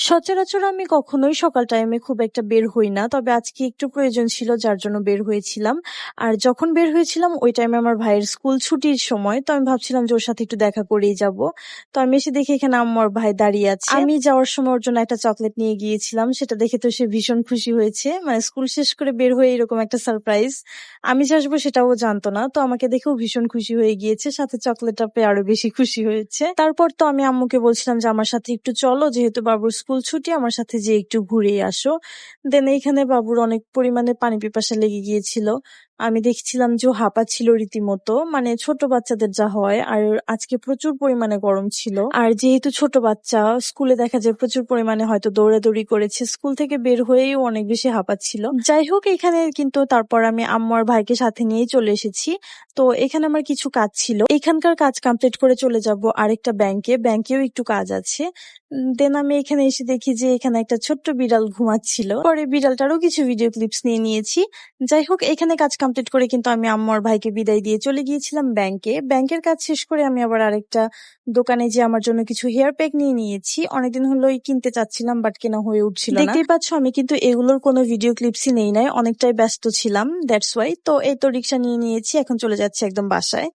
সচরাচর আমি কখনোই সকাল টাইমে খুব একটা বের হই না। তবে আজকে একটু প্রয়োজন ছিল যার জন্য বের হয়েছিলাম। আর যখন বের হয়েছিলাম ওই টাইমে আমার ভাইয়ের স্কুল ছুটির সময়। তো আমি ভাবছিলাম যে ওর সাথে একটু দেখা করেই যাবো। তো আমি এসে দেখি এখানে আম্মু আর ভাই দাঁড়িয়ে আছে। আমি যাওয়ার সময় ওর জন্য একটা চকলেট নিয়ে গিয়েছিলাম। সেটা দেখে তো সে ভীষণ খুশি হয়েছে। মানে স্কুল শেষ করে বের হয়ে এরকম একটা সারপ্রাইজ। আমি যে আসবো সেটাও ও জানতো না। তো আমাকে দেখেও ভীষণ খুশি হয়ে গিয়েছে। সাথে চকলেটটা পেয়ে আরো বেশি খুশি হয়েছে। তারপর তো আমি আম্মুকে বলছিলাম যে আমার সাথে একটু চলো, যেহেতু বাবুর স্কুল ছুটি, আমার সাথে যেয়ে একটু ঘুরে আসো। দেন এইখানে বাবুর অনেক পরিমাণে পানি পিপাসা লেগে গিয়েছিল। আমি দেখছিলাম যে ও হাঁপাচ্ছিল রীতিমতো, মানে ছোট বাচ্চাদের যা হয়। আর আজকে প্রচুর পরিমাণে গরম ছিল। আর যেহেতু ছোট বাচ্চা, স্কুলে দেখা যায় প্রচুর পরিমাণে হয়তো দৌড়াদৌড়ি করেছে, স্কুল থেকে বের হয়েই ও অনেক বেশি হাঁপাচ্ছিল। যাই হোক, এখানে কিন্তু তারপর আমি আম্মু আর ভাইকে সাথে নিয়েই চলে এসেছি। তো এখানে আমার কিছু কাজ ছিল, এখানকার কাজ কমপ্লিট করে চলে যাব আরেকটা ব্যাংকেও একটু কাজ আছে। দেন আমি এখানে এসে দেখি যে এখানে একটা ছোট্ট বিড়াল ঘুমাচ্ছিল। পরে বিড়ালটারও কিছু ভিডিও ক্লিপস নিয়ে নিয়েছি। যাই হোক, এখানে কাজ কমপ্লিট করে কিন্তু আমি আম্মু আর ভাইকে বিদায় দিয়ে চলে গিয়েছিলাম ব্যাংকের কাজ শেষ করে আমি আবার আরেকটা দোকানে যে আমার জন্য কিছু হেয়ার প্যাক নিয়ে নিয়েছি। অনেকদিন হলোই কিনতে চাচ্ছিলাম, বাট কেনা হয়ে উঠছিল না। দেখতেই পাচ্ছ আমি কিন্তু এগুলোর কোনো ভিডিও ক্লিপসই নেই নাই, অনেকটাই ব্যস্ত ছিলাম, দ্যাটস ওয়াই। তো এই তো রিক্সা নিয়ে নিয়েছি, এখন চলে যাচ্ছি একদম বাসায়।